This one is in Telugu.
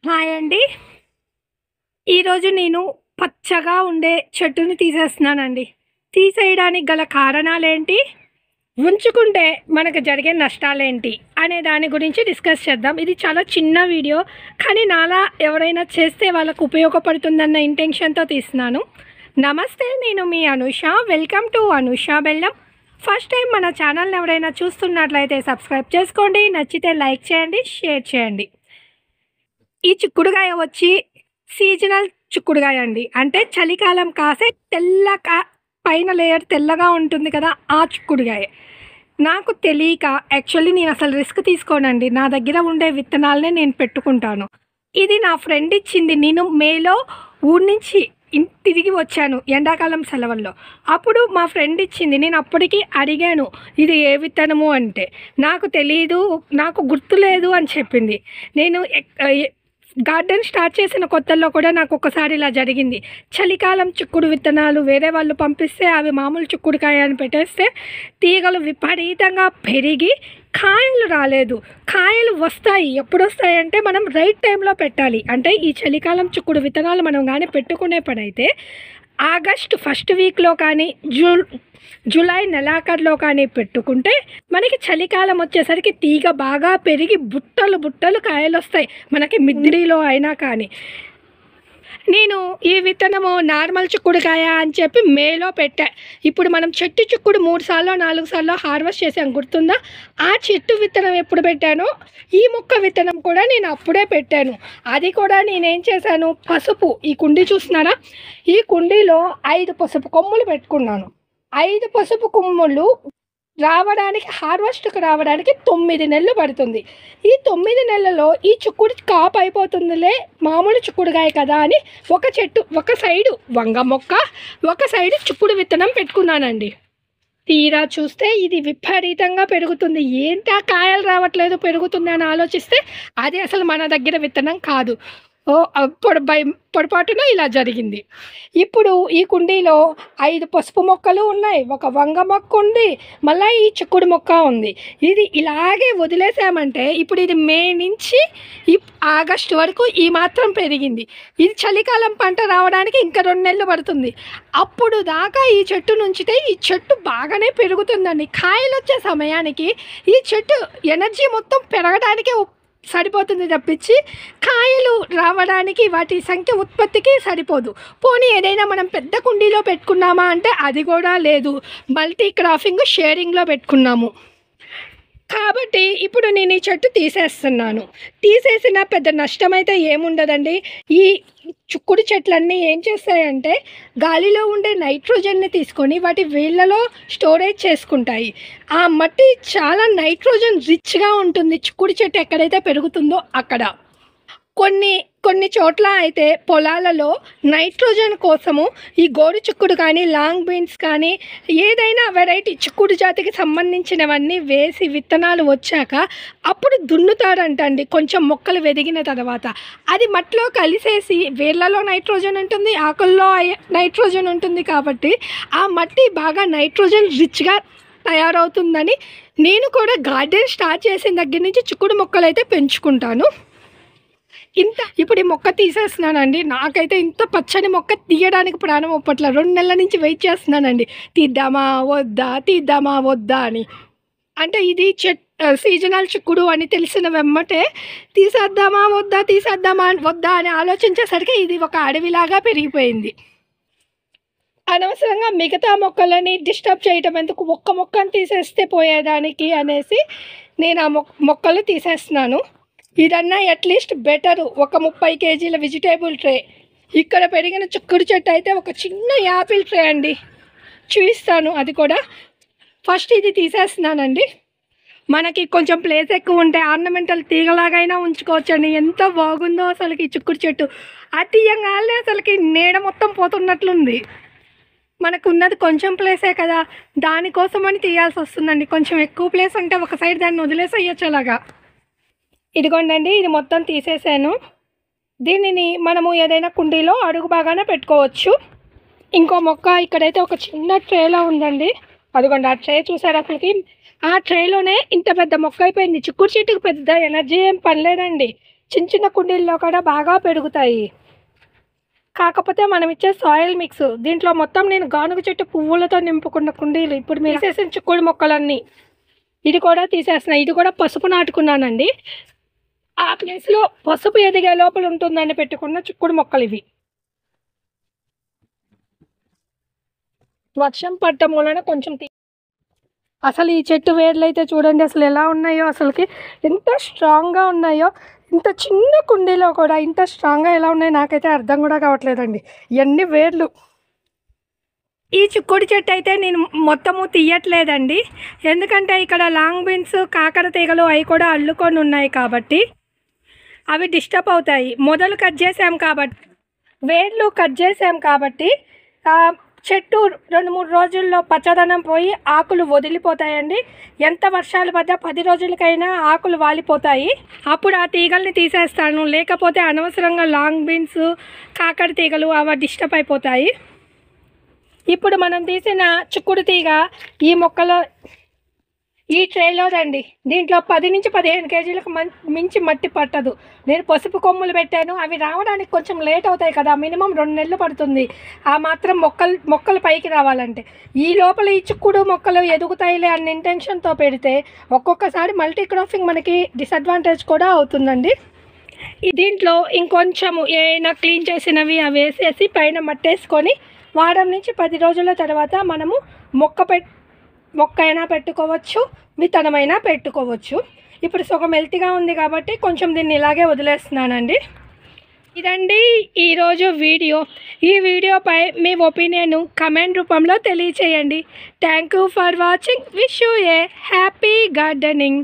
హాయ్ అండి. ఈరోజు నేను పచ్చగా ఉండే చెట్టుని తీసేస్తున్నానండి. తీసేయడానికి గల కారణాలేంటి? ఉంచుకుంటే మనకు జరిగే నష్టాలేంటి? అనే దాని గురించి డిస్కస్ చేద్దాం. ఇది చాలా చిన్న వీడియో, కానీ నాలా ఎవరైనా చేస్తే వాళ్ళకు ఉపయోగపడుతుందన్న ఇంటెన్షన్తో తీస్తున్నాను. నమస్తే, నేను మీ అనుష. వెల్కమ్ టు అనుష బెల్లం. ఫస్ట్ టైం మన ఛానల్ని ఎవరైనా చూస్తున్నట్లయితే సబ్స్క్రైబ్ చేసుకోండి. నచ్చితే లైక్ చేయండి, షేర్ చేయండి. ఈ చిక్కుడుగాయ వచ్చి సీజనల్ చిక్కుడుగాయ అండి. అంటే చలికాలం కాసే పైన లేయర్ తెల్లగా ఉంటుంది కదా, ఆ చిక్కుడుగాయ. నాకు తెలియక యాక్చువల్లీ నేను అసలు రిస్క్ తీసుకోనండి. నా దగ్గర ఉండే విత్తనాలనే నేను పెట్టుకుంటాను. ఇది నా ఫ్రెండ్ ఇచ్చింది. నేను మేలో ఊరి నుంచి తిరిగి వచ్చాను ఎండాకాలం సెలవుల్లో. అప్పుడు మా ఫ్రెండ్ ఇచ్చింది. నేను అప్పటికి అడిగాను, ఇది ఏ విత్తనము అంటే నాకు తెలియదు, నాకు గుర్తులేదు అని చెప్పింది. నేను గార్డెన్ స్టార్ట్ చేసిన కొత్తల్లో కూడా నాకు ఒకసారి ఇలా జరిగింది. చలికాలం చిక్కుడు విత్తనాలు వేరే వాళ్ళు పంపిస్తే అవి మామూలు చిక్కుడుకాయ అని పెట్టేస్తే తీగలు విపరీతంగా పెరిగి కాయలు రాలేదు. కాయలు వస్తాయి. ఎప్పుడు వస్తాయి అంటే మనం రైట్ టైంలో పెట్టాలి. అంటే ఈ చలికాలం చిక్కుడు విత్తనాలు మనం కానీ పెట్టుకునే పని అయితే ఆగస్ట్ ఫస్ట్ వీక్లో కానీ జూలై నెలాఖరులో కానీ పెట్టుకుంటే మనకి చలికాలం వచ్చేసరికి తీగ బాగా పెరిగి బుట్టలు బుట్టలు కాయలు వస్తాయి. మనకి మిద్దిలో అయినా కానీ. నేను ఈ విత్తనము నార్మల్ చిక్కుడుకాయ అని చెప్పి మేలో పెట్టా. ఇప్పుడు మనం చెట్టు చిక్కుడు 3 సార్లు 4 సార్లు హార్వెస్ట్ చేసాం, గుర్తుందా? ఆ చెట్టు విత్తనం ఎప్పుడు పెట్టానో ఈ మొక్క విత్తనం కూడా నేను అప్పుడే పెట్టాను. అది కూడా నేనేం చేశాను, పసుపు, ఈ కుండీ చూస్తున్నారా, ఈ కుండీలో 5 పసుపు కొమ్ములు పెట్టుకున్నాను. 5 పసుపు కొమ్ములు రావడానికి, హార్వెస్ట్కి రావడానికి 9 నెలలు పడుతుంది. ఈ 9 నెలల్లో ఈ చిక్కుడు కాపు అయిపోతుందిలే, మామూలు చిక్కుడుగాయ కదా అని ఒక చెట్టు, ఒక సైడు వంగ మొక్క, ఒక సైడు చిక్కుడు విత్తనం పెట్టుకున్నానండి. తీరా చూస్తే ఇది విపరీతంగా పెరుగుతుంది. ఏంటా కాయలు రావట్లేదు, పెరుగుతుంది అని ఆలోచిస్తే అది అసలు మన దగ్గర విత్తనం కాదు. పొరపాటున ఇలా జరిగింది. ఇప్పుడు ఈ కుండీలో 5 పసుపు మొక్కలు ఉన్నాయి, ఒక వంగ మొక్క ఉంది, మళ్ళీ ఈ చిక్కుడు మొక్క ఉంది. ఇది ఇలాగే వదిలేసామంటే ఇప్పుడు ఇది మే నుంచి ఆగస్టు వరకు ఈ మాత్రం పెరిగింది. ఇది చలికాలం పంట రావడానికి ఇంకా 2 నెలలు పడుతుంది. అప్పుడు దాకా ఈ చెట్టు నుంచితే ఈ చెట్టు బాగానే పెరుగుతుందండి. కాయలు వచ్చే సమయానికి ఈ చెట్టు ఎనర్జీ మొత్తం పెరగడానికి సరిపోతుంది తప్పించి కాయలు రావడానికి, వాటి సంఖ్య ఉత్పత్తికి సరిపోదు. పోనీ ఏదైనా మనం పెద్ద కుండీలో పెట్టుకున్నామా అంటే అది కూడా లేదు. మల్టీ క్రాపింగ్, షేరింగ్లో పెట్టుకున్నాము. కాబట్టి ఇప్పుడు నేను ఈ చెట్టు తీసేస్తున్నాను. తీసేసిన పెద్ద నష్టం అయితే ఏముండదండి. ఈ చిక్కుడు చెట్లన్నీ ఏం చేస్తాయంటే గాలిలో ఉండే నైట్రోజన్ని తీసుకొని వాటి వేళ్ళలో స్టోరేజ్ చేసుకుంటాయి. ఆ మట్టి చాలా నైట్రోజన్ రిచ్గా ఉంటుంది చిక్కుడు చెట్టు ఎక్కడైతే పెరుగుతుందో అక్కడ. కొన్ని చోట్ల అయితే పొలాలలో నైట్రోజన్ కోసము ఈ గోరు చిక్కుడు కానీ, లాంగ్ బీన్స్ కానీ, ఏదైనా వెరైటీ చిక్కుడు జాతికి సంబంధించినవన్నీ వేసి విత్తనాలు వచ్చాక అప్పుడు దున్నుతారంటండి. కొంచెం మొక్కలు వెదిగిన తర్వాత అది మట్టిలో కలిసేసి వేర్లలో నైట్రోజన్ ఉంటుంది, ఆకుల్లో నైట్రోజన్ ఉంటుంది. కాబట్టి ఆ మట్టి బాగా నైట్రోజన్ రిచ్గా తయారవుతుందని నేను కూడా గార్డెన్ స్టార్ట్ చేసిన దగ్గర నుంచి చిక్కుడు మొక్కలు అయితే పెంచుకుంటాను. ఇప్పుడు ఈ మొక్క తీసేస్తున్నానండి. నాకైతే ఇంత పచ్చని మొక్క తీయడానికి ప్రాణం ఒప్పట్ల. 2 నెలల నుంచి వెయిట్ చేస్తున్నానండి, తీద్దామా వద్దా అని. అంటే ఇది సీజనల్ చిక్కుడు అని తెలిసిన వెమ్మటే తీసేద్దామా వద్దా అని ఆలోచించేసరికి ఇది ఒక అడవిలాగా పెరిగిపోయింది. అనవసరంగా మిగతా మొక్కలని డిస్టర్బ్ చేయటం ఎందుకు, ఒక్క మొక్కను తీసేస్తే పోయేదానికి అనేసి నేను ఆ మొక్కలు తీసేస్తున్నాను. ఇదన్నా అట్లీస్ట్ బెటరు. ఒక 30 కేజీల వెజిటేబుల్ ట్రే. ఇక్కడ పెరిగిన చిక్కుడు చెట్టు అయితే ఒక చిన్న యాపిల్ ట్రే అండి. చూపిస్తాను అది కూడా. ఫస్ట్ ఇది తీసేస్తున్నానండి. మనకి కొంచెం ప్లేస్ ఎక్కువ ఉంటే ఆర్నమెంటల్ తీగలాగైనా ఉంచుకోవచ్చండి. ఎంత బాగుందో అసలుకి ఈ చిక్కుడు చెట్టు. ఆ తీయంగానే అసలుకి నీడ మొత్తం పోతున్నట్లుంది. మనకు ఉన్నది కొంచెం ప్లేసే కదా, దానికోసమని తీయాల్సి వస్తుందండి. కొంచెం ఎక్కువ ప్లేస్ ఉంటే ఒక సైడ్ దాన్ని వదిలేసేయచ్చు అలాగా. ఇదిగోండి, ఇది మొత్తం తీసేసాను. దీనిని మనము ఏదైనా కుండీలో అడుగు బాగానే పెట్టుకోవచ్చు. ఇంకో మొక్క ఇక్కడైతే ఒక చిన్న ట్రేలో ఉందండి. అదిగోండి, ఆ ట్రే చూసారు అసలుకి. ఆ ట్రేలోనే ఇంత పెద్ద మొక్క అయిపోయింది. చిక్కుడు చెట్టుకు పెద్ద ఎనర్జీ ఏం పనిలేదండి. చిన్న చిన్న కుండీల్లో కూడా బాగా పెరుగుతాయి. కాకపోతే మనం ఇచ్చే సాయిల్ మిక్స్ దీంట్లో మొత్తం నేను గానుగ చెట్టు పువ్వులతో నింపుకున్న కుండీలు ఇప్పుడు మీరు తీసేసిన చిక్కుడు మొక్కలన్నీ ఇది కూడా తీసేస్తున్నా. ఇది కూడా పసుపు నాటుకున్నానండి. ఆ ప్లేస్లో పసుపు ఎదిగే లోపల ఉంటుందని పెట్టుకున్న చిక్కుడు మొక్కలు ఇవి. వర్షం పడటం వలన కొంచెం అసలు ఈ చెట్టు వేర్లు అయితే చూడండి అసలు ఎలా ఉన్నాయో, అసలుకి ఎంత స్ట్రాంగ్గా ఉన్నాయో. ఇంత చిన్న కుండీలో కూడా ఇంత స్ట్రాంగ్గా ఎలా ఉన్నాయో నాకైతే అర్థం కూడా కావట్లేదండి. ఇవన్నీ వేర్లు. ఈ చిక్కుడు చెట్టు అయితే నేను మొత్తము తీయట్లేదండి, ఎందుకంటే ఇక్కడ లాంగ్ బీన్స్ కాకర తీగలు అవి కూడా అల్లుకొని ఉన్నాయి కాబట్టి అవి డిస్టర్బ్ అవుతాయి. మొదలు కట్ చేసాం కాబట్టి, వేర్లు కట్ చేసాం కాబట్టి చెట్టు 2-3 రోజుల్లో పచ్చదనం పోయి ఆకులు వదిలిపోతాయండి. ఎంత వర్షాలు పడ్డా 10 రోజులకైనా ఆకులు వాలిపోతాయి. అప్పుడు ఆ తీగల్ని తీసేస్తాను, లేకపోతే అనవసరంగా లాంగ్ బీన్స్ కాకర తీగలు అవి డిస్టర్బ్ అయిపోతాయి. ఇప్పుడు మనం తీసిన చిక్కుడు తీగ ఈ మొక్కలో ఈ ట్రేలో రండి. దీంట్లో 10 నుంచి 15 కేజీలకు మించి మట్టి పట్టదు. నేను పసుపు కొమ్ములు పెట్టాను, అవి రావడానికి కొంచెం లేట్ అవుతాయి కదా, మినిమం 2 నెలలు పడుతుంది ఆ మాత్రం మొక్కలు పైకి రావాలంటే. ఈ లోపల ఈ చిక్కుడు మొక్కలు ఎదుగుతాయిలే అన్న ఇంటెన్షన్తో పెడితే ఒక్కొక్కసారి మల్టీ క్రాపింగ్ మనకి డిసడ్వాంటేజ్ కూడా అవుతుందండి. దీంట్లో ఇంకొంచెము ఏమైనా క్లీన్ చేసినవి అవి వేసేసి పైన మట్టేసుకొని వారం నుంచి 10 రోజుల తర్వాత మనము మొక్క అయినా పెట్టుకోవచ్చు, విత్తనమైనా పెట్టుకోవచ్చు. ఇప్పుడు సగం హెల్తీగా ఉంది కాబట్టి కొంచెం దీన్ని ఇలాగే వదిలేస్తున్నానండి. ఇదండి ఈరోజు వీడియో. ఈ వీడియోపై మీ ఒపీనియన్ కమెంట్ రూపంలో తెలియచేయండి. Thank you for watching. Wish you A happy gardening.